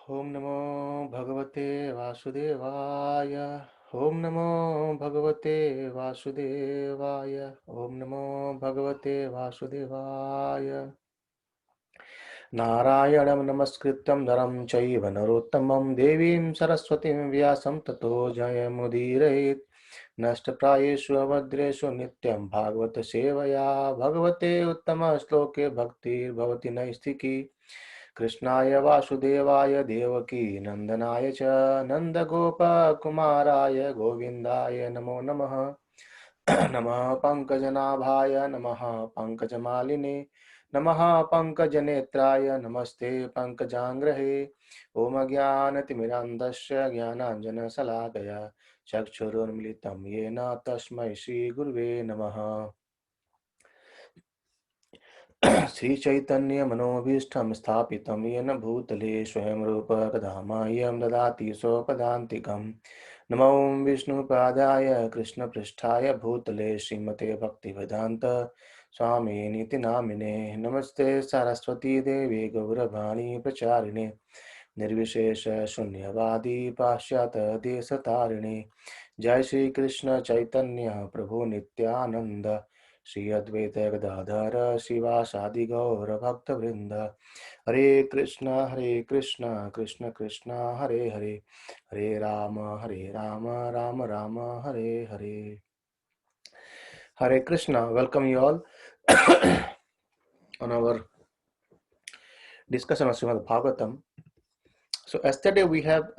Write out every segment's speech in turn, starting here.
ओम नमो भगवते वासुदेवाय। ओम नमो भगवते वासुदेवाय। ओम नमो भगवते वासुदेवाय। नारायणं नमस्कृत्यं नरं चैव नरोत्तमं देवीं सरस्वतीं व्यासं ततो जयमुदीरयेत्। नष्टप्रायेषु अभद्रेषु नित्यं भागवत सेवया भगवते उत्तमश्लोके भक्तिर्भवति नैष्ठिकी। कृष्णाय वासुदेवाय देवकी नंदनाय च नन्दगोपकुमाराय गोविन्दाय नमो नमः। नमः पंकजनाभाय नमः पंकजमालिने नमः पंकजनेत्राय नमस्ते पंकजांग्रहे। ओम ज्ञानतिमिरान्धस्य ज्ञानाञ्जनशलाकया चक्षुरुन्मिलितं येन तस्मै श्रीगुरुवे नमः। श्रीचैतन्य मनोभीष्टं स्थापितं येन भूतले स्वयं रूप कदा मह्यं ददाति स्वपदान्तिकं। नमो विष्णुपादाय कृष्णपृष्ठाय भूतले श्रीमते भक्तिवेदान्त स्वामिनीति नामिने। नमस्ते सरस्वती देवी गौरवाणी प्रचारिणे निर्विशेष शून्यवादी पाश्चात्य देशतारिणे। जय श्री कृष्ण चैतन्य प्रभु नित्यानंद श्री अद्वैत गदाधर शिवासादि गौर भक्त वृंद। हरे Krishna Krishna Krishna Hare Hare Hare Ram Ram Ram Hare Hare. Hare Krishna, welcome you all on our discussion of Srimad Bhagavatam. So yesterday we have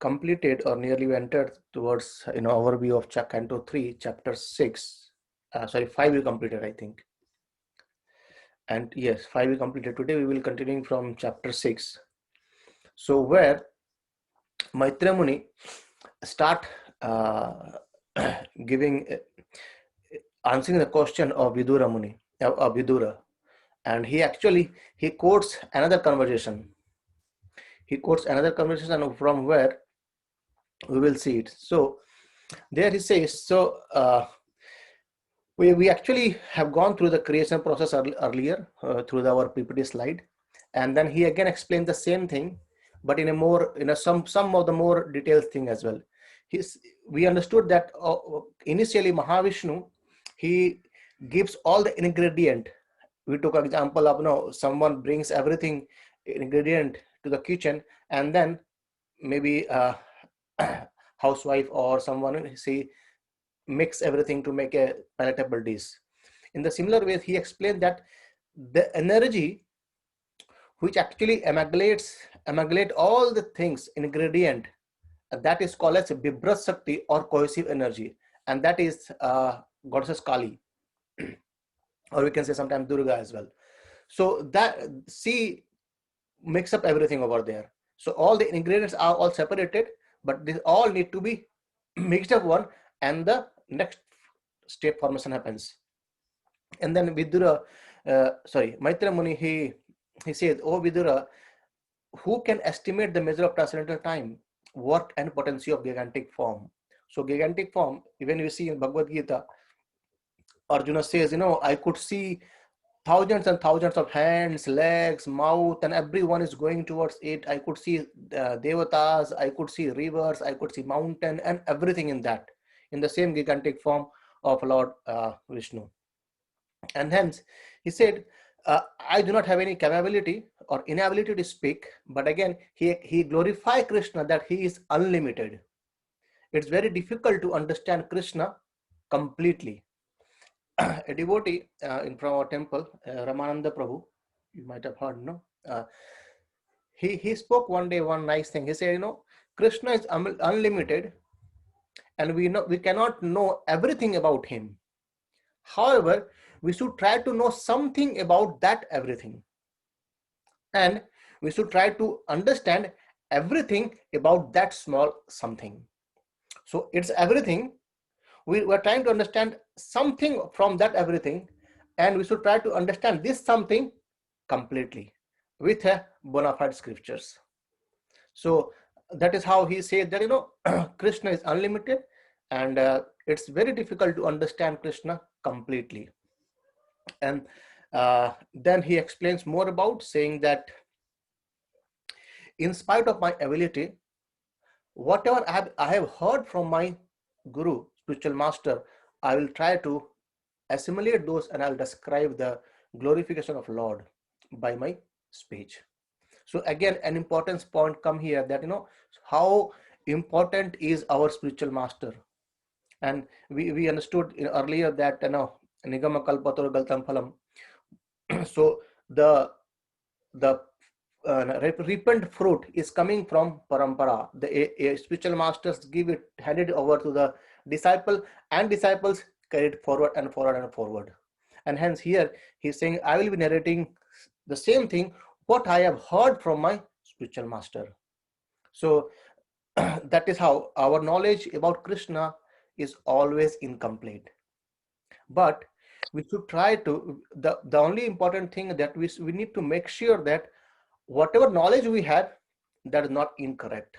completed or nearly entered towards overview of Canto 3, Chapter 6. Sorry, 5 we completed, I think. And yes, 5 we completed. Today we will continuing from Chapter 6. So where Maitreya Muni start giving answering the question of Vidura Muni, of Vidura, and he quotes another conversation. He quotes another conversation from where we will see it. So there he says, so we actually have gone through the creation process earlier through our PPT slide, and then he again explained the same thing, but in a more some of the more detailed thing as well. We understood that initially Mahavishnu, he gives all the ingredient. We took an example of someone brings everything ingredient to the kitchen, and then maybe housewife or someone mix everything to make a palatable dish. In the similar way, he explained that the energy which actually amalgamate all the things ingredient, that is called as Bibras Shakti or cohesive energy, and that is goddess Kali, or we can say sometimes Durga as well. So that she mix up everything over there. So all the ingredients are all separated, but they all need to be mixed up one, and the next step formation happens. And then Vidura, Maitreya Muni, he says, "Oh Vidura, who can estimate the measure of transcendental time, work, and potency of gigantic form?" So gigantic form, even we see in Bhagavad Gita, Arjuna says, I could see thousands and thousands of hands, legs, mouth, and everyone is going towards it. I could see devatas, I could see rivers, I could see mountain, and everything in that, in the same gigantic form of Lord Vishnu. And hence, he said, I do not have any capability or inability to speak, but again, he glorified Krishna that he is unlimited. It's very difficult to understand Krishna completely. A devotee from our temple, Ramananda Prabhu, you might have heard, no? He spoke one day one nice thing. He said, Krishna is unlimited, and we cannot know everything about him. However, we should try to know something about that everything, and we should try to understand everything about that small something. So it's everything. We were trying to understand something from that everything, and we should try to understand this something completely with bona fide scriptures. So that is how he said that Krishna is unlimited, and it's very difficult to understand Krishna completely. And then he explains more about saying that in spite of my ability, whatever I have heard from my guru, spiritual master, I will try to assimilate those and I'll describe the glorification of Lord by my speech. So again, an importance point come here that, how important is our spiritual master. And we understood earlier that, nigama kalpataro galtam phalam. So the repent fruit is coming from parampara. The spiritual masters give it, hand it over to the disciple, and disciples carry it forward and forward and forward. And hence here he's saying, I will be narrating the same thing what I have heard from my spiritual master. So that is how our knowledge about Krishna is always incomplete. But we should try to, the only important thing that we need to make sure that whatever knowledge we have, that is not incorrect.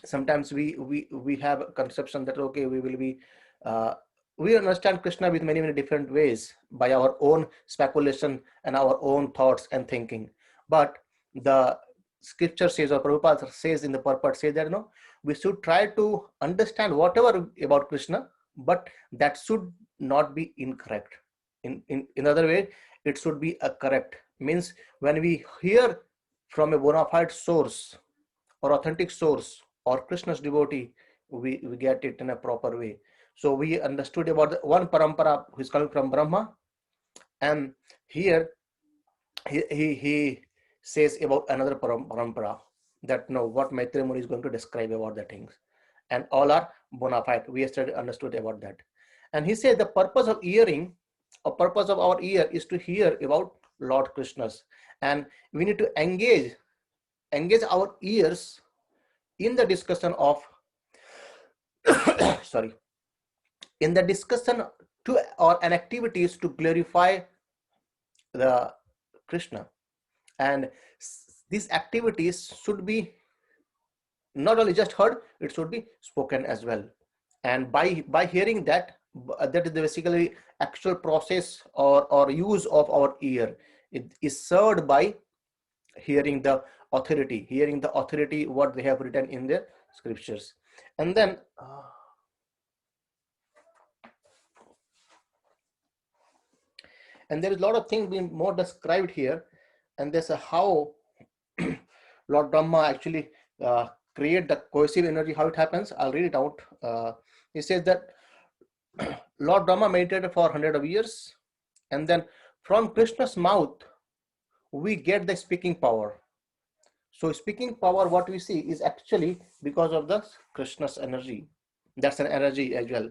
Sometimes we have a conception that, okay, we will be we understand Krishna with many different ways by our own speculation and our own thoughts and thinking. But the scripture says, or Prabhupada says in the purport, says that, we should try to understand whatever about Krishna, but that should not be incorrect. In other way, it should be a correct. Means when we hear from a bona fide source or authentic source or Krishna's devotee, we get it in a proper way. So we understood about the one parampara who is coming from Brahma, and here he says about another parampara, that what Maitreya Muni is going to describe about the things, and all are bona fide. We yesterday understood about that. And he said the purpose of hearing, or purpose of our ear, is to hear about Lord Krishna's, and we need to engage our ears in the discussion of sorry, in the discussion to or an activities to glorify the Krishna. And these activities should be not only just heard, it should be spoken as well. And by hearing that is the basically actual process or use of our ear. It is served by hearing the authority what they have written in their scriptures. And then and there is a lot of things being more described here, and there's a how Lord Brahma actually create the cohesive energy, how it happens. I'll read it out. He says that Lord Brahma meditated for 100 of years, and then from Krishna's mouth we get the speaking power. So speaking power, what we see is actually because of the Krishna's energy. That's an energy as well.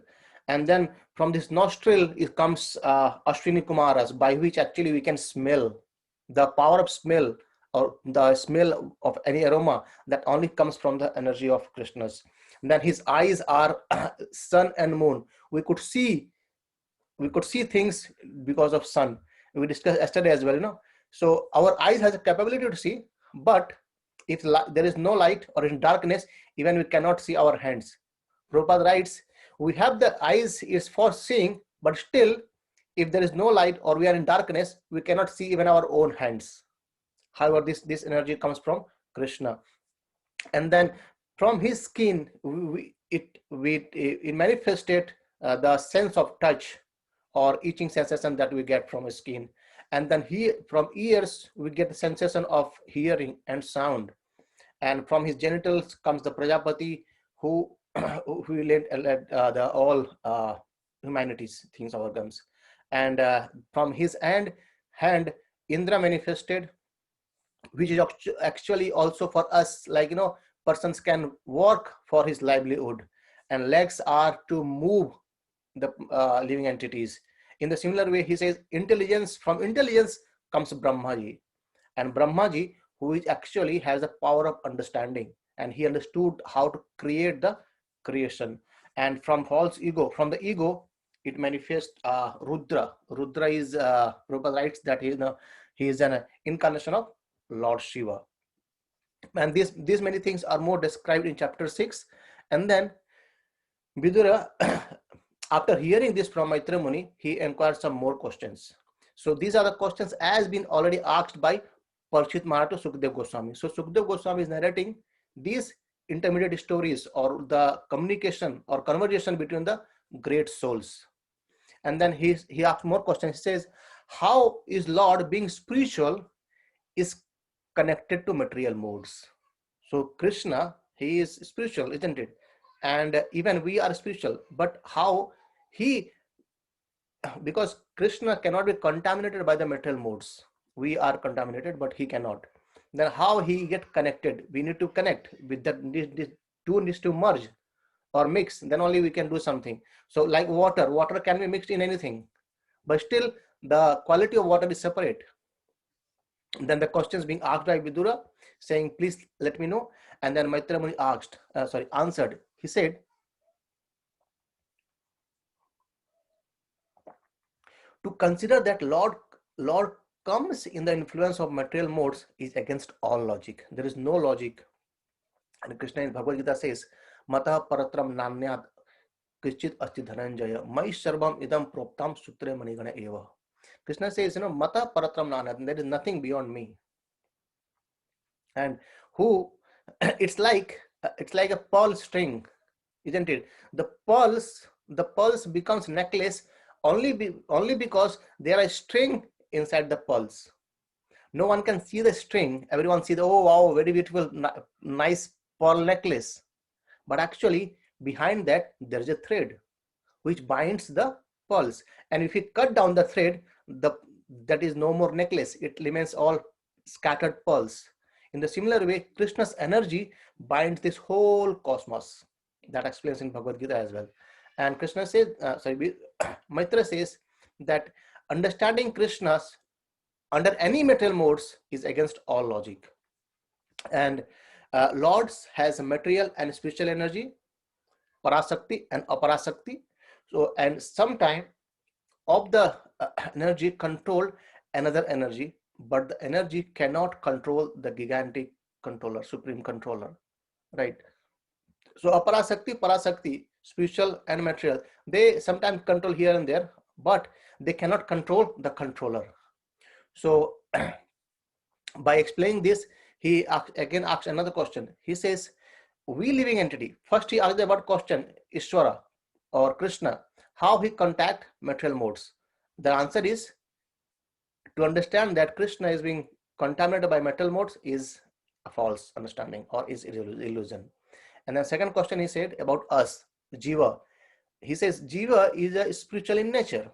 And then from this nostril it comes Ashwini Kumaras, by which actually we can smell. The power of smell, or the smell of any aroma, that only comes from the energy of Krishna's. And then his eyes are sun and moon. We could see things because of sun. We discussed yesterday as well, So our eyes has a capability to see, but if there is no light or in darkness, even we cannot see our hands. Prabhupada writes, we have the eyes is for seeing, but still, if there is no light or we are in darkness, we cannot see even our own hands. However, this energy comes from Krishna. And then from his skin, it manifested the sense of touch or itching sensation that we get from his skin. And then from ears, we get the sensation of hearing and sound. And from his genitals comes the Prajapati, who led the all humanities, things, organs. And from his hand, Indra manifested, which is actually also for us, like, persons can work for his livelihood, and legs are to move the living entities. In the similar way, he says intelligence, from intelligence comes Brahmaji, and Brahmaji, who is actually has the power of understanding, and he understood how to create the creation. And from false ego, from the ego, it manifests Rudra. Rudra is Prabhupada writes that he is an incarnation of Lord Shiva. And these many things are more described in chapter 6. And then Vidura, after hearing this from Maitreya Muni, he inquired some more questions. So these are the questions as been already asked by Parikshit Maharaj to Sukdev Goswami. So Sukdev Goswami is narrating these intermediate stories or the communication or conversation between the great souls. And then he asks more questions. He says, how is Lord being spiritual is connected to material modes? So Krishna, he is spiritual, isn't it? And even we are spiritual, but how he, because Krishna cannot be contaminated by the material modes. We are contaminated, but he cannot. Then how he get connected? We need to connect with that. This two needs to merge or mix. Then only we can do something. So like water, water can be mixed in anything, but still the quality of water is separate. Then the questions being asked by Vidura, saying, please let me know. And then Maitra Muni answered. He said, to consider that Lord comes in the influence of material modes is against all logic. There is no logic. And Krishna in Bhagavad Gita says, Mata paratram nanyat krichit asti dhananjaya mai sarvam idam proptam sutre manigana eva. Krishna says, Mata paratram nanyat, there is nothing beyond me. And who, it's like a pearl string, isn't it? The pearls becomes necklace only because there is string inside the pearls. No one can see the string. Everyone see the, oh wow, very beautiful, nice pearl necklace. But actually behind that there is a thread which binds the pearls. And if you cut down the thread, that is no more necklace. It remains all scattered pearls. In the similar way, Krishna's energy binds this whole cosmos. That explains in Bhagavad Gita as well. And Krishna says, Maitra says that understanding Krishna's under any material modes is against all logic. And Lords has material and spiritual energy, parasakti and aparasakti. So, and sometime of the energy control another energy, but the energy cannot control the gigantic controller, supreme controller, right? So aparasakti, parasakti, spiritual and material, they sometimes control here and there, but they cannot control the controller. So by explaining this, he again asks another question. He says, we living entity, first he asked about question, Ishvara or Krishna, how he contact material modes. The answer is, to understand that Krishna is being contaminated by material modes is a false understanding or is illusion. And then second question he said about us, Jiva. He says Jiva is a spiritual in nature.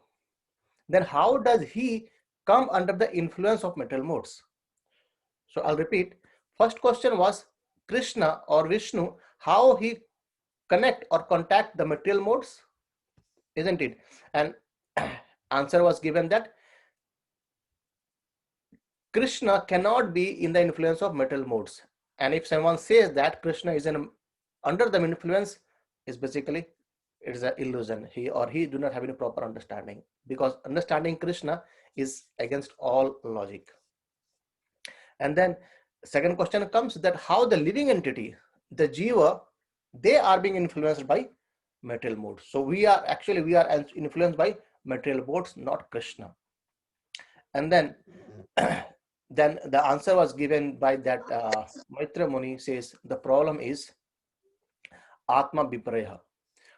Then how does he come under the influence of material modes? So I'll repeat. First question was Krishna or Vishnu, how he connect or contact the material modes, isn't it? And answer was given that Krishna cannot be in the influence of material modes. And if someone says that Krishna is under the influence, is basically it is an illusion. He do not have any proper understanding, because understanding Krishna is against all logic. And then second question comes that how the living entity, the Jiva, they are being influenced by material modes. So we are influenced by material modes, not Krishna. And then then the answer was given by that Maitra Muni says the problem is Atma Viparaya.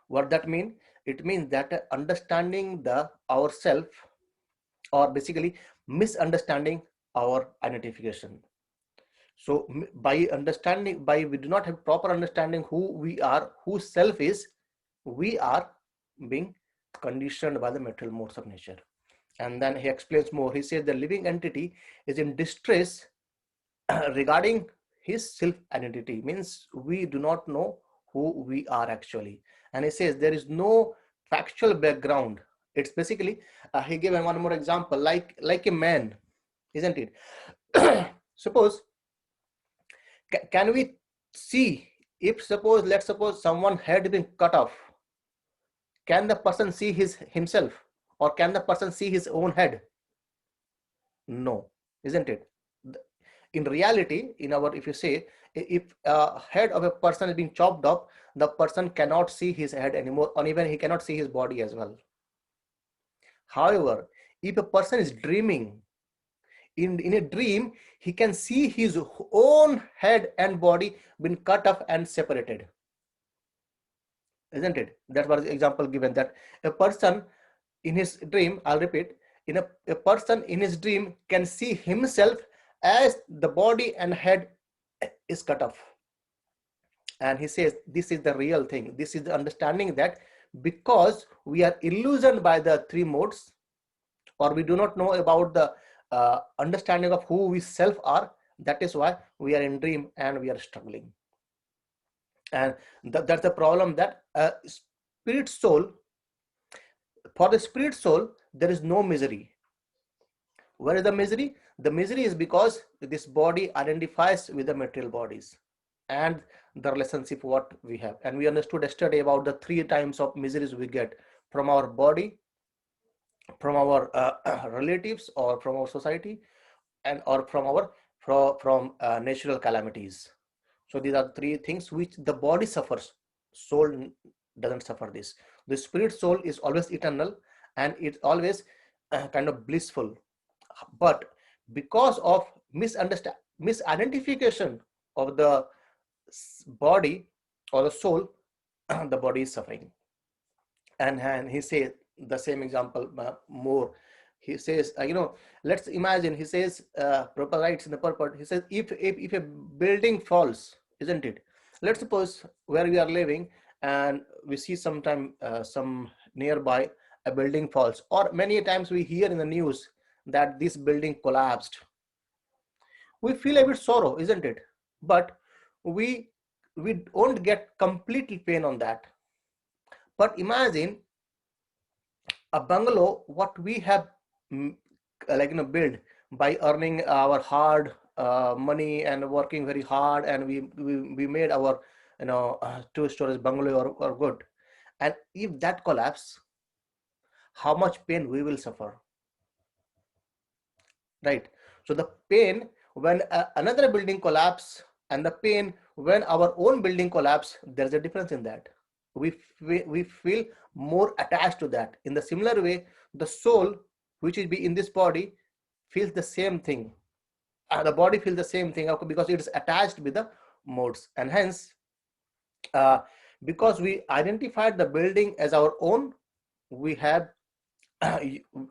What that mean? It means that understanding the ourself, or basically misunderstanding our identification. So by we do not have proper understanding who we are, who self is, we are being conditioned by the material modes of nature. And then he explains more. He says the living entity is in distress regarding his self identity, means we do not know who we are actually. And he says there is no factual background. It's basically he gave one more example, like a man, isn't it? Suppose, can we see, if let's suppose someone head been cut off, can the person see himself, or can the person see his own head? No, isn't it? In reality, if you say, if a head of a person is being chopped up, the person cannot see his head anymore, or even he cannot see his body as well. However, if a person is dreaming, in a dream, he can see his own head and body been cut off and separated, isn't it? That was the example given, that a person in his dream, I'll repeat, a person in his dream can see himself as the body and head is cut off. And he says this is the real thing. This is the understanding that because we are illusioned by the three modes, or we do not know about the understanding of who we self are, that is why we are in dream and we are struggling. And that's the problem, that spirit soul, for the spirit soul, there is no misery. Where is the misery? The misery is because this body identifies with the material bodies and the relationship what we have. And we understood yesterday about the three types of miseries we get from our body, from our relatives, or from our society, and or from our natural calamities. So these are three things which the body suffers, soul doesn't suffer this. The spirit soul is always eternal and it's always kind of blissful. But because of misidentification of the body or the soul, the body is suffering. And he says the same example more. He says, let's imagine, he says, Prabhupada writes in the purport, he says, if a building falls, isn't it? Let's suppose where we are living and we see sometime some nearby a building falls, or many times we hear in the news that this building collapsed. We feel a bit sorrow, isn't it? But we don't get completely pain on that. But imagine a bungalow what we have built by earning our hard money and working very hard, and we made our two-story bungalow or good. And if that collapse, how much pain we will suffer, right? So the pain when another building collapse and the pain when our own building collapse, there's a difference in that. We feel more attached to that. In the similar way, the soul which is be in this body feels the same thing. The body feels the same thing because it is attached with the modes. And hence, because we identified the building as our own, we have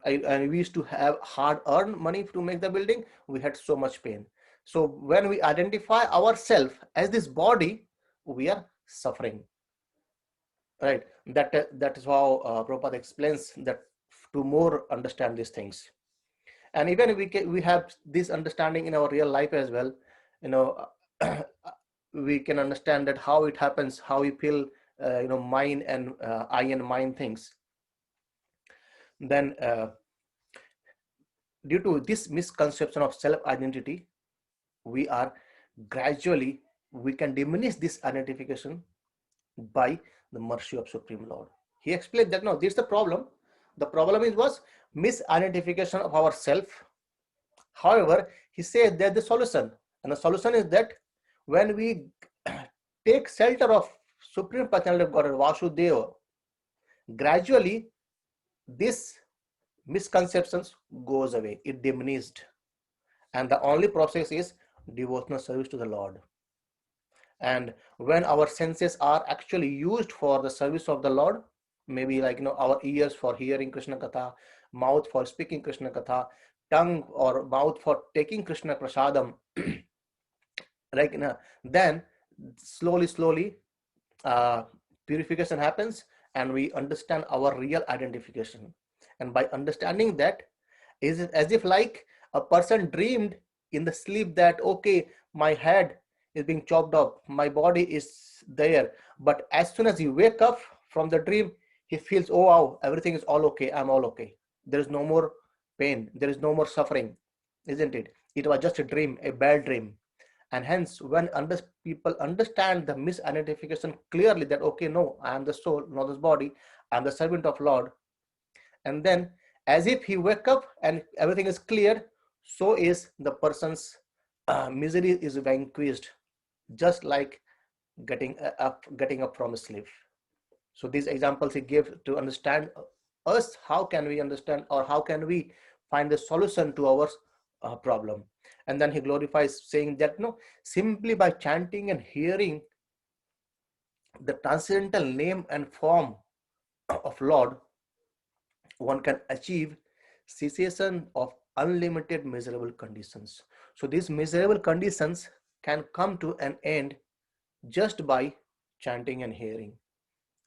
we used to have hard earned money to make the building. We had so much pain. So when we identify ourselves as this body, we are suffering, right? That is how Prabhupada explains that to more understand these things. And even we have this understanding in our real life as well. We can understand that how it happens, how we feel, mind and I and mind things. Then due to this misconception of self-identity, we can diminish this identification by the mercy of Supreme Lord. He explained that no, this is the problem. The problem was misidentification of ourself. However, he says that the solution, and the solution is that when we take shelter of Supreme Personality of Godhead, Vasudeva, gradually this misconceptions goes away, it diminished, and the only process is devotional service to the Lord. And when our senses are actually used for the service of the Lord, maybe our ears for hearing Krishna Katha, mouth for speaking Krishna Katha, tongue or mouth for taking Krishna Prasadam, then slowly purification happens and we understand our real identification. And by understanding that, is as if like a person dreamed in the sleep that, okay, my head is being chopped off, my body is there. But as soon as he wake up from the dream, he feels, oh wow, everything is all okay, I'm all okay. There is no more pain, there is no more suffering, isn't it? It was just a dream, a bad dream. And hence, when people understand the misidentification clearly that, okay, no, I am the soul, not this body, I am the servant of Lord. And then as if he wake up and everything is clear, so is the person's misery is vanquished, just like getting up from a sleep. So these examples he gave to understand us, how can we understand or how can we find the solution to our problem. And then he glorifies, saying that no, simply by chanting and hearing the transcendental name and form of Lord, one can achieve cessation of unlimited miserable conditions. So these miserable conditions can come to an end just by chanting and hearing,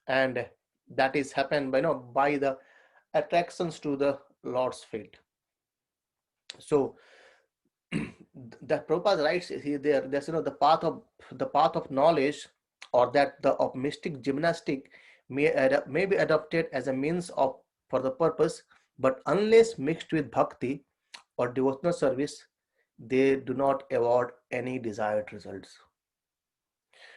and that is happened by by the attractions to the Lord's feet. So that Prabhupada writes here, there's the path of knowledge, or that the of mystic gymnastic may be adopted as a means of for the purpose, but unless mixed with bhakti or devotional service, they do not award any desired results.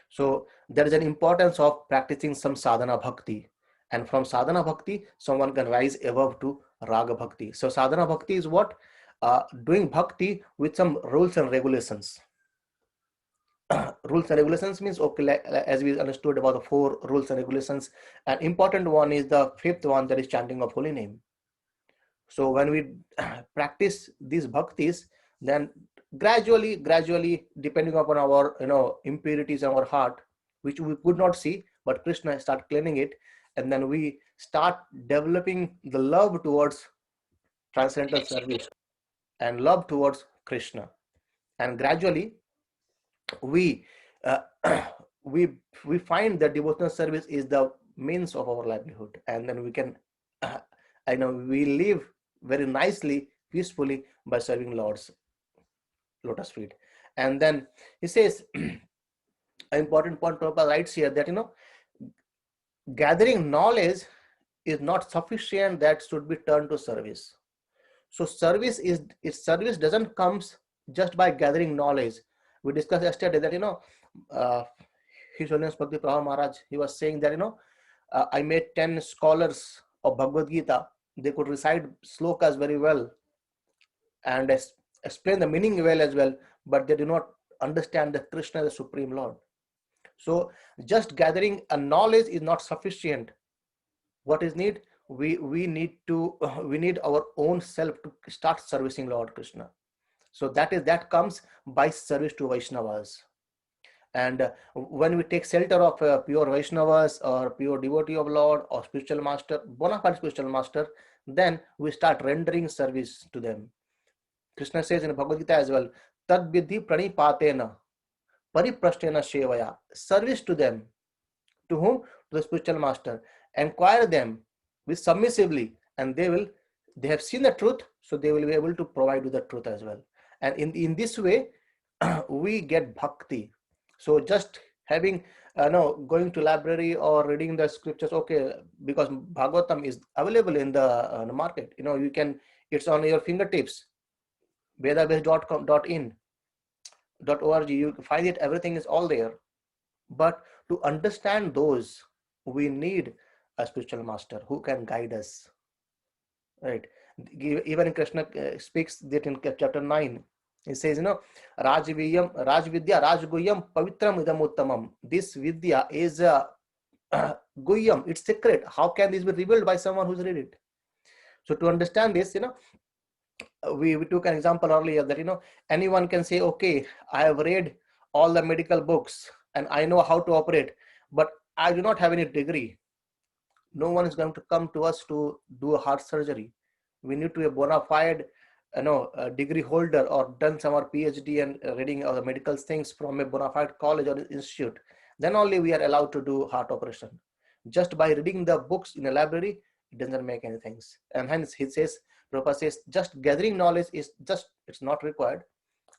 So there is an importance of practicing some sadhana bhakti, and from sadhana bhakti someone can rise above to raga bhakti. So sadhana bhakti is what? Doing bhakti with some rules and regulations. Rules and regulations means, okay, as we understood about the 4 rules and regulations, an important one is the 5th one, that is chanting of holy name. So when we practice these bhaktis, then gradually, depending upon our impurities in our heart, which we could not see, but Krishna start cleaning it, and then we start developing the love towards transcendental service and love towards Krishna, and gradually we uh, we find that devotional service is the means of our livelihood, and then we can we live very nicely, peacefully by serving Lord's lotus feet. And then he says an important point Prabhupada writes here, that gathering knowledge is not sufficient, that should be turned to service. So service doesn't comes just by gathering knowledge. We discussed yesterday that His Holiness Bhakti Prabhupada Maharaj, he was saying that I made 10 scholars of Bhagavad Gita. They could recite slokas very well and explain the meaning well as well, but they do not understand that Krishna is the Supreme Lord. So just gathering a knowledge is not sufficient. What is need? We need our own self to start servicing Lord Krishna. So that comes by service to Vaishnavas. And when we take shelter of pure Vaishnavas or pure devotee of Lord or spiritual master, bona fide spiritual master, then we start rendering service to them. Krishna says in Bhagavad Gita as well, Tad vidhi pranipatena pariprasthena shevaya. Service to them. To whom? To the spiritual master. Inquire them with submissively, and they have seen the truth, so they will be able to provide you the truth as well. And in this way, we get bhakti. So just having going to library or reading the scriptures, okay, because Bhagavatam is available in the market. You can, it's on your fingertips. Vedabase.com.in .org, you find it, everything is all there. But to understand those, we need a spiritual master who can guide us, right? Even Krishna speaks that in chapter 9. He says, Rajvidya Rajguyam Pavitram Idam Uttamam. This Vidya is Guyam, it's secret. How can this be revealed by someone who's read it? So to understand this, we took an example earlier that anyone can say, okay, I have read all the medical books and I know how to operate, but I do not have any degree. No one is going to come to us to do a heart surgery. We need to be a bona fide a degree holder or done some PhD and reading other medical things from a bona fide college or institute. Then only we are allowed to do heart operation. Just by reading the books in a library, it doesn't make any things. And hence he says, Prabhupada says, just gathering knowledge is it's not required.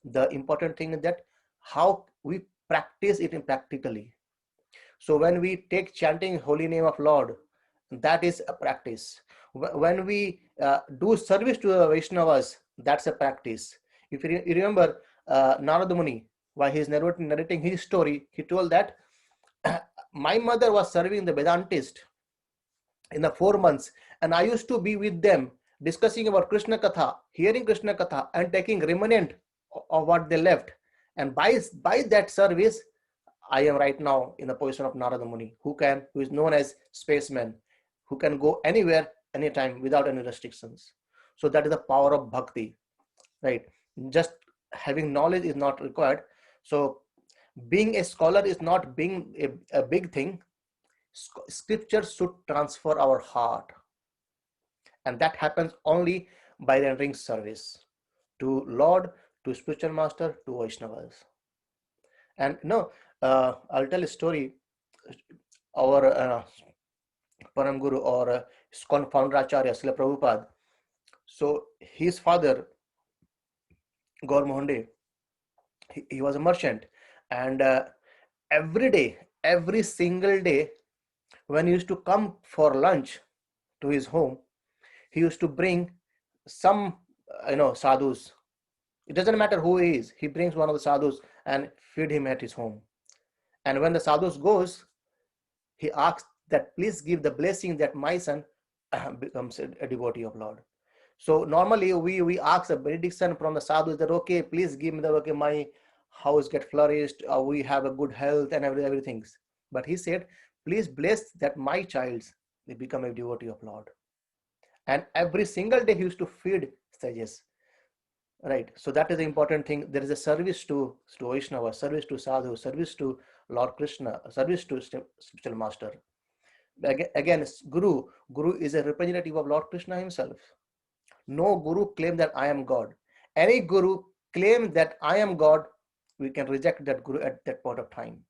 The important thing is that how we practice it practically. So when we take chanting holy name of Lord, that is a practice. When we do service to the Vaishnavas, that's a practice. If you remember Narada Muni, while he is narrating his story, he told that my mother was serving the Vedantist in the 4 months, and I used to be with them discussing about Krishna Katha, hearing Krishna Katha, and taking remnant of what they left. And by that service, I am right now in the position of Narada Muni, who is known as spaceman, who can go anywhere, anytime without any restrictions. So that is the power of bhakti, right? Just having knowledge is not required. So being a scholar is not being a big thing. Scripture should transfer our heart, and that happens only by rendering service to Lord, to spiritual master, to Vaishnavas. And no, I'll tell a story. Our Param Guru or ISKCON founder Acharya Srila Prabhupada. So his father, Gaur Mohanday, he was a merchant, and every day, every single day, when he used to come for lunch to his home, he used to bring some, sadhus. It doesn't matter who he is. He brings one of the sadhus and feed him at his home. And when the sadhus goes, he asks that please give the blessing that my son becomes a devotee of Lord. So normally we ask a benediction from the sadhus that okay, please give me the okay, my house get flourished, we have a good health and everything. But he said, please bless that my childs they become a devotee of Lord. And every single day he used to feed sages. Right. So that is the important thing. There is a service to Vaishnava, service to sadhu, service to Lord Krishna, service to spiritual master. Again, Guru is a representative of Lord Krishna himself. No guru claim that I am God. Any guru claim that I am God, we can reject that guru at that point of time.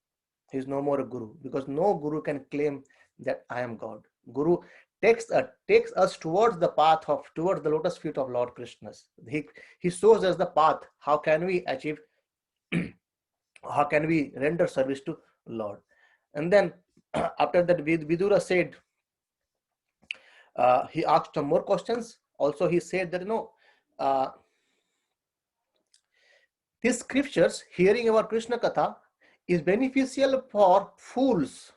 He is no more a guru, because no guru can claim that I am God. Guru takes us towards the path towards the lotus feet of Lord Krishna. He shows us the path. How can we achieve? How can we render service to Lord? And then after that, Vidura said, he asked some more questions. Also, he said that these scriptures, hearing about Krishna Katha, is beneficial for fools.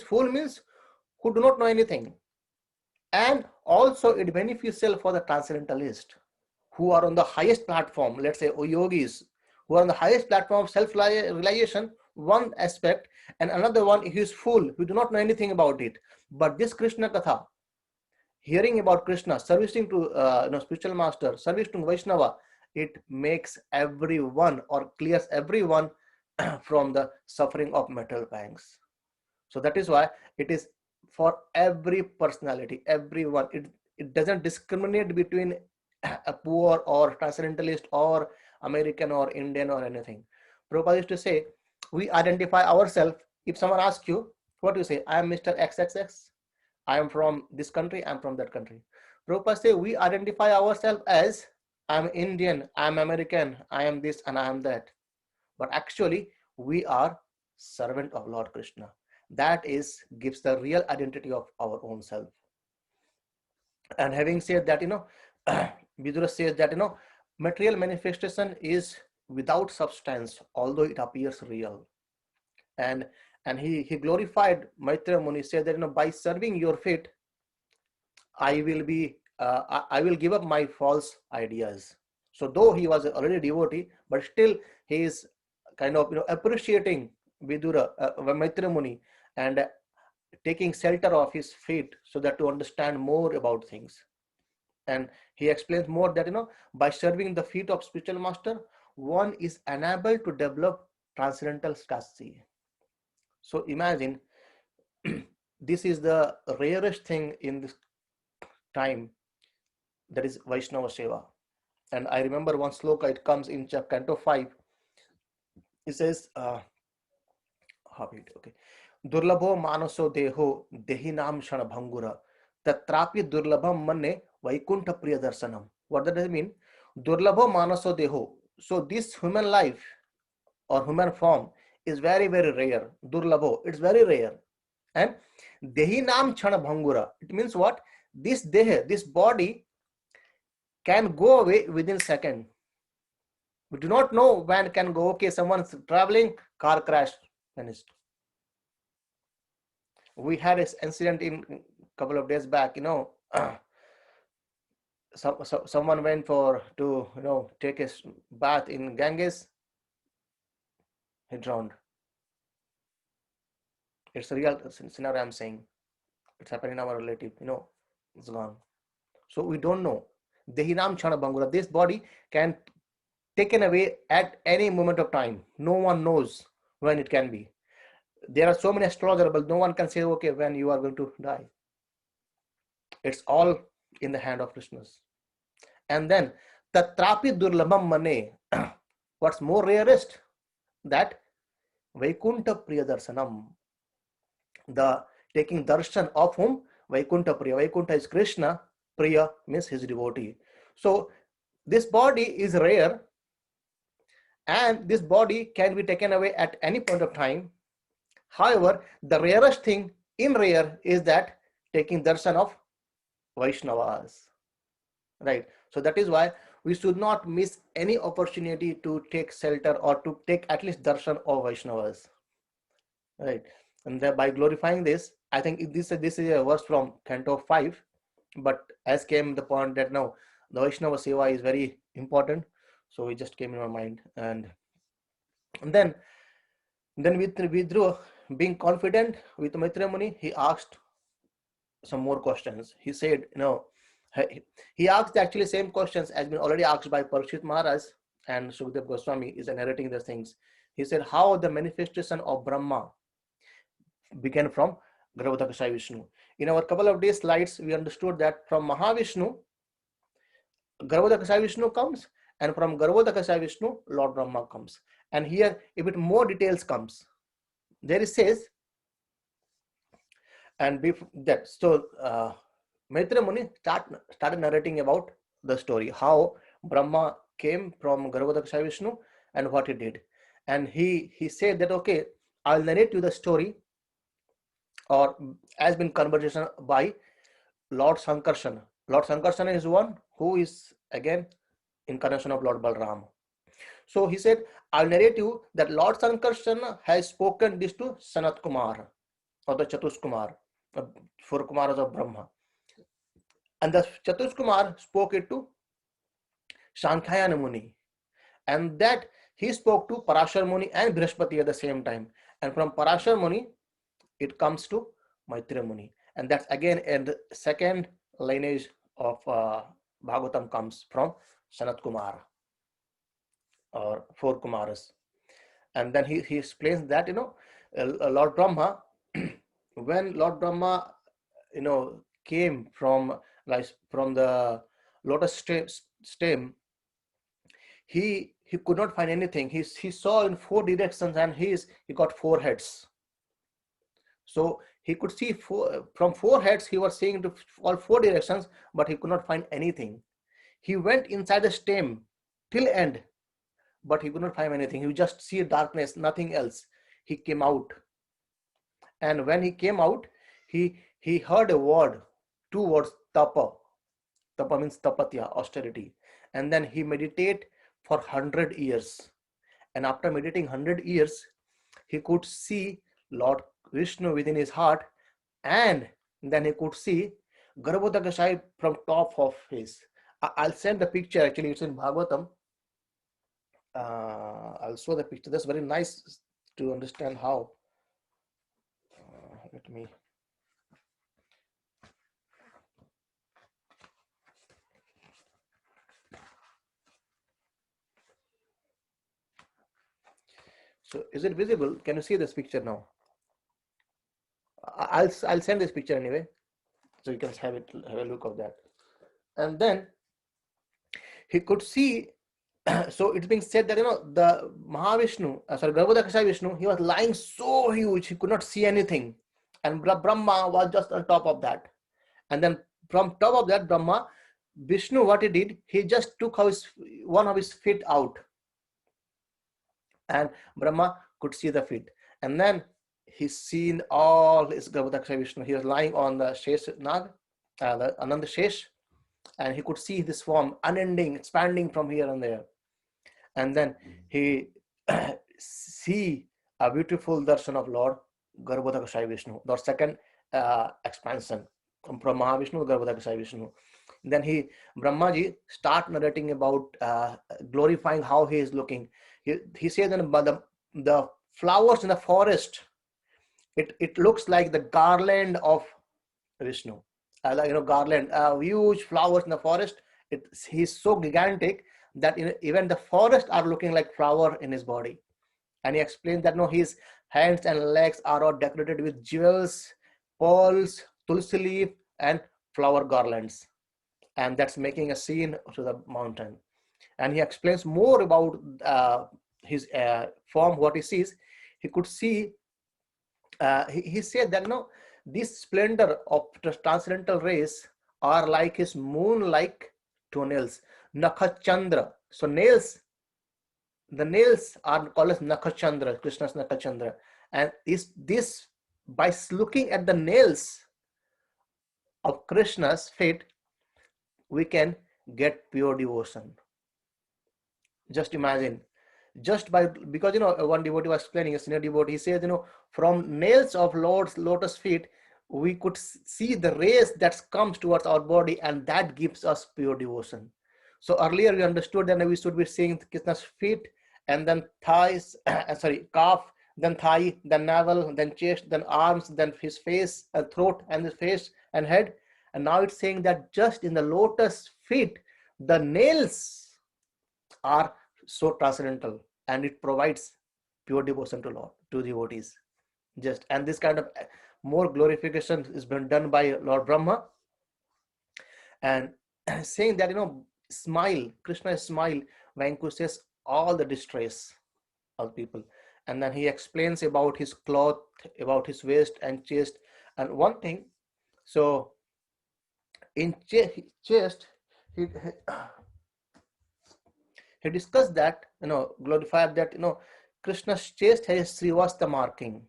Fool means who do not know anything. And also it beneficial for the transcendentalist who are on the highest platform, let's say yogis, who are on the highest platform of self-realization, one aspect, and another one is fool, who do not know anything about it. But this Krishna Katha, hearing about Krishna, servicing to spiritual master, service to Vaishnava, it makes everyone or clears everyone from the suffering of material pangs. So that is why it is for every personality, everyone. It doesn't discriminate between a poor or transcendentalist or American or Indian or anything. Prabhupada used to say, we identify ourselves. If someone asks you, what do you say? I am Mr. XXX. I am from this country. I am from that country. Prabhupada say, we identify ourselves as I am Indian, I am American, I am this and I am that. But actually, we are servant of Lord Krishna. That gives the real identity of our own self. And having said that, Vidura says that material manifestation is without substance, although it appears real. And he glorified Maitreya Muni, said that by serving your feet, I will give up my false ideas. So though he was already devotee, but still he is kind of appreciating Vidura, Maitreya Muni, and taking shelter of his feet so that to understand more about things. And he explains more that by serving the feet of spiritual master, one is enabled to develop transcendental strategy. So imagine this is the rarest thing in this time, that is Vaishnava Seva. And I remember one sloka, it comes in Canto 5. It says, okay. Durlabho manaso deho dehinam shana bhangura tatrapi durlabham manne vaikuntha priya darsanam. What does it mean? Durlabho manaso deho. So this human life or human form is very, very rare. Durlabho, it's very rare. And dehinam shana bhangura. It means what? This deha, this body can go away within second. We do not know when it can go. Okay, someone's traveling, car crash, finished. We had this incident in a couple of days back, someone went to take a bath in Ganges, he drowned. It's a real scenario I'm saying. It's happening in our relative, it's gone. So we don't know. Dehinam Chana Bangura. This body can taken away at any moment of time. No one knows when it can be. There are so many astrologers, but no one can say, okay, when you are going to die. It's all in the hand of Krishna. And then Tatrapi Durlabham Mane. What's more rarest? That Vaikunta Priya Darsanam. The taking darshan of whom? Vaikunta Priya. Vaikunta is Krishna, Priya means his devotee. So this body is rare, and this body can be taken away at any point of time. However, the rarest thing in rare is that taking darshan of Vaishnavas, right? So that is why we should not miss any opportunity to take shelter or to take at least darshan of Vaishnavas, right? And by glorifying this, I think this is a verse from Canto 5, but as came the point that now the Vaishnava Seva is very important, so it just came in my mind. And then withdrew, being confident with Maitreya Muni, he asked some more questions. He said, he asked actually same questions as been already asked by Parikshit Maharaj, and Sukadeva Goswami is narrating the things. He said how the manifestation of Brahma began from Garbhodakashayi Vishnu. In our couple of days slides, we understood that from Mahavishnu, Garbhodakashayi Vishnu comes, and from Garbhodakashayi Vishnu, Lord Brahma comes. And here a bit more details comes. There it says, and before that, so Maitreya Muni started narrating about the story, how Brahma came from Garbhodakashayi Vishnu and what he did. And he said that, okay, I'll narrate you the story, or as been conversation by Lord Sankarsana. Lord Sankarsana is one who is again incarnation of Lord Balram. So he said, I'll narrate you that Lord Sankarsana has spoken this to Sanat Kumar, or the Chatus Kumar, 4 Kumaras of Brahma. And the Chatus Kumar spoke it to Shankhayana Muni. And that he spoke to Parashar Muni and Brihaspati at the same time. And from Parashar Muni, it comes to Maitreya Muni. And that's again in the second lineage of Bhagavatam comes from Sanat Kumar, or 4 Kumaras. And then he explains that, Lord Brahma, when Lord Brahma, came from the lotus stem, he could not find anything. He saw in 4 directions, and he got 4 heads. So he could see from 4 heads, he was seeing to all 4 directions, but he could not find anything. He went inside the stem till end, but he could not find anything. He would just see darkness, nothing else. He came out. And when he came out, he heard a word, 2 words, tapa. Tapa means tapatya, austerity. And then he meditated for 100 years. And after meditating 100 years, he could see Lord Vishnu within his heart, and then he could see Garbhodakashayi from top of his. I'll send the picture, actually it's in Bhagavatam. I'll show the picture. That's very nice to understand how. Let me. So is it visible? Can you see this picture now? I'll send this picture anyway, so you can have a look of that. And then he could see. So it's being said that the Mahavishnu, Garbhodakashayi Vishnu, he was lying so huge he could not see anything, and Brahma was just on top of that. And then from top of that, Brahma, Vishnu, what he did, he just took one of his feet out, and Brahma could see the feet. And then he seen all his Garbhodakashayi Vishnu. He was lying on the Shesh Nag, the Ananda Shesh, and he could see this form unending, expanding from here and there. And then he see a beautiful darshan of Lord Garbhodakashayi Vishnu, the second expansion from Mahavishnu to Garbhodakashayi Vishnu. And then Brahmaji start narrating about glorifying how he is looking. He says that the flowers in the forest, it looks like the garland of Vishnu. Garland, huge flowers in the forest. he's so gigantic that even the forest are looking like flower in his body. And he explained that no, his hands and legs are all decorated with jewels, pearls, tulsi leaf, and flower garlands. And that's making a scene to the mountain. And he explains more about his form, what he sees. He could see, he said that no, this splendor of transcendental rays are like his moon-like toenails, Nakhachandra. So nails, the nails are called as Nakhachandra, Krishna's Nakhachandra. And is this, by looking at the nails of Krishna's feet, we can get pure devotion. Just imagine, just by, because one devotee was explaining, a senior devotee, he says, from nails of Lord's lotus feet, we could see the rays that comes towards our body, and that gives us pure devotion. So earlier we understood that we should be seeing Krishna's feet, and then thighs, sorry, calf, then thigh, then navel, then chest, then arms, then his face, throat, and his face and head. And now it's saying that just in the lotus feet, the nails are so transcendental, and it provides pure devotion to Lord, to devotees. Just, and this kind of more glorification is been done by Lord Brahma, and saying that smile, Krishna smile vanquishes all the distress of people. And then he explains about his cloth, about his waist and chest. And one thing, so in chest, he discussed that, glorified that, Krishna's chest has Srivasta marking.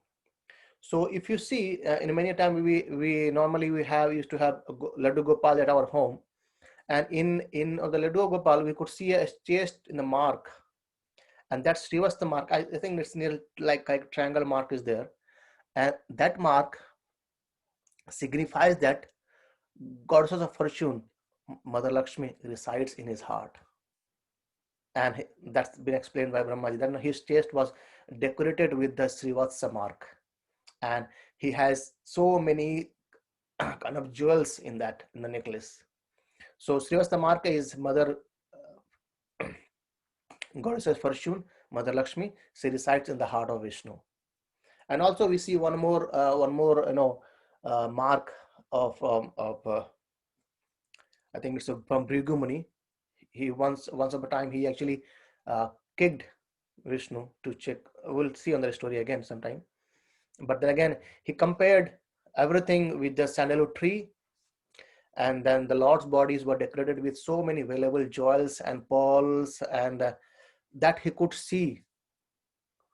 So if you see, in many times we normally used to have Laddu Gopal at our home, and in the Laddu Gopal we could see a chest in the mark, and that's Srivasta mark. I think it's near like a triangle mark is there, and that mark signifies that goddess of fortune, Mother Lakshmi, resides in his heart. And that's been explained by Brahmaji. Then his chest was decorated with the Srivatsa mark, and he has so many kind of jewels in the necklace. So Srivatsa mark is Mother goddess of fortune, Mother Lakshmi. She resides in the heart of Vishnu. And also we see one more mark of I think it's from Bhrigu Muni. He once upon a time he actually kicked Vishnu to check. We'll see on the story again sometime. But then again, he compared everything with the sandalwood tree, and then the Lord's bodies were decorated with so many valuable jewels and pearls, and that he could see.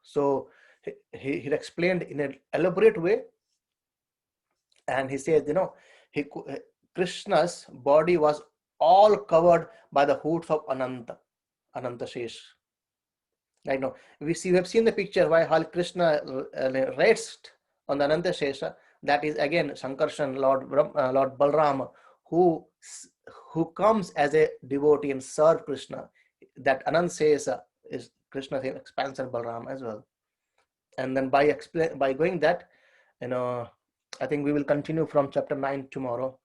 So he explained in an elaborate way, and he says, Krishna's body was all covered by the hoods of Ananta Shesh. Right now, we have seen the picture while Krishna rests on the Ananta Shesha. That is again Sankarshan, Lord Balram, who comes as a devotee and serve Krishna. That Ananta Shesha is Krishna's expansion, Balram as well. And then by going that, I think we will continue from chapter 9 tomorrow,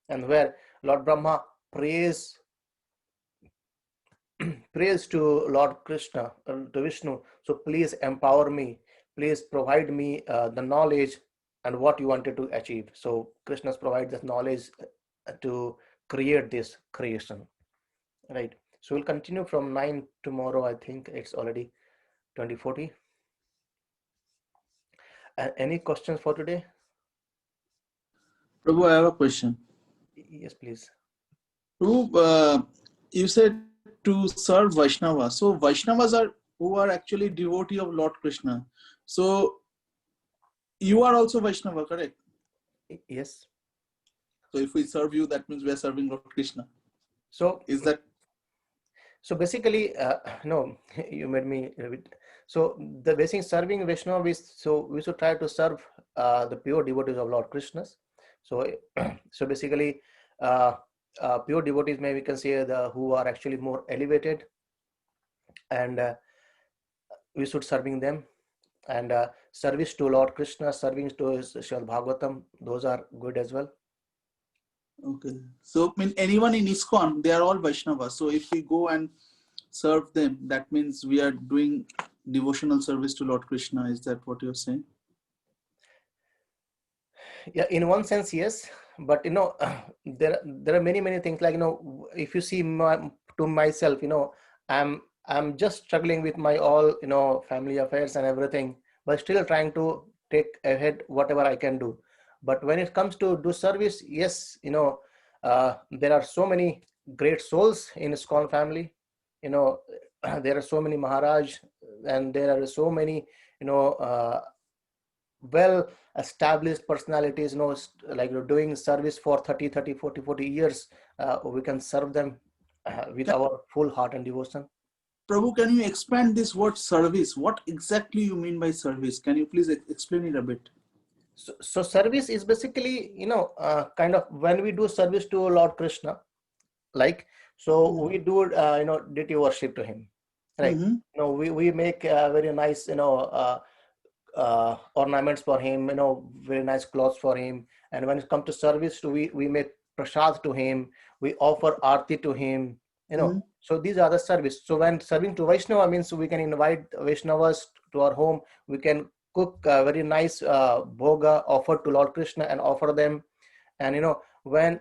and where Lord Brahma prays to Lord Krishna, to Vishnu. So please empower me, please provide me the knowledge and what you wanted to achieve. So Krishna provides this knowledge to create this creation, right? So we'll continue from 9 tomorrow. I think it's already 2040. Any questions for today? Prabhu, I have a question. Yes, please. Prabhu, you said to serve Vaishnava. So Vaishnavas are who are actually devotee of Lord Krishna. So you are also Vaishnava, correct? Yes. So if we serve you, that means we are serving Lord Krishna. So is that? So basically, no, you made me. So the basic serving Vishnu, we should try to serve the pure devotees of Lord Krishna. So so basically, pure devotees, maybe we can say who are actually more elevated, and we should serving them. And service to Lord Krishna, serving to Srimad Bhagavatam, those are good as well. Okay. So, mean anyone in ISKCON, they are all Vaishnavas. So, if we go and serve them, that means we are doing devotional service to Lord Krishna. Is that what you're saying? Yeah, in one sense, yes. But there are many things, like if you see to myself, I'm just struggling with my all family affairs and everything, but still trying to take ahead whatever I can do. But when it comes to do service, yes, there are so many great souls in ISKCON family. There are so many Maharaj, and there are so many well established personalities, like doing service for 30, 40 years. We can serve them with our full heart and devotion. Prabhu, can you expand this word service? What exactly you mean by service? Can you please explain it a bit? So service is basically, kind of when we do service to Lord Krishna, like, so we do, deity worship to him, right? We make very nice, ornaments for him, very nice clothes for him. And when it comes to service, we make prasad to him, we offer arti to him, so these are the service. So when serving to Vaishnava means we can invite Vaishnavas to our home, we can cook very nice bhoga, offer to Lord Krishna and offer them. And when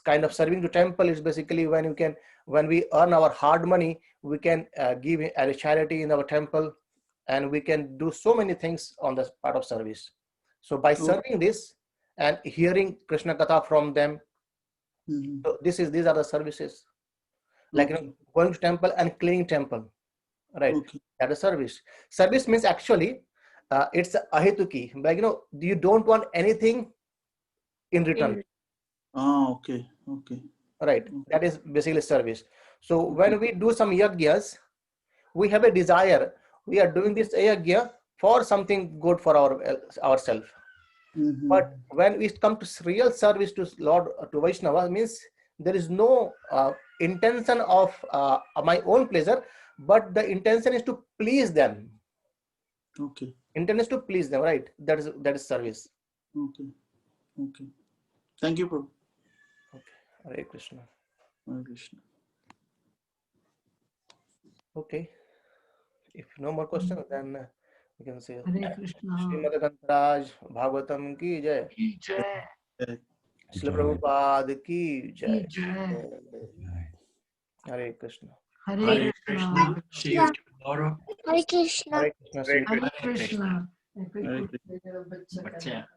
kind of serving to temple is basically when we earn our hard money, we can give as a charity in our temple, and we can do so many things on the part of service. So by serving this and hearing Krishna Katha from them, so these are the services. Like going to temple and cleaning temple, right? That is service. Service means actually it's ahituki, like you don't want anything in return. Okay. Right, that is basically service. So when we do some yajnas, we have a desire, we are doing this yajna for something good for ourselves. But when it comes to real service to Lord, to Vaishnava, means there is no intention of my own pleasure, but the intention is to please them. Okay. Intention is to please them, right? That is service. Okay. Thank you, Prabhu. Okay. Hare Krishna. Hare Krishna. Okay. If no more questions, then we can say Hare Krishna. Srimad Grantaraj Bhagavatam ki jai. Jai. Srila Prabhupada ki jai. Jai. Hare Krishna. Hare Krishna. See you tomorrow. Hare Krishna. Hare Krishna. Hare Krishna. Hare Krishna. Hare Krishna.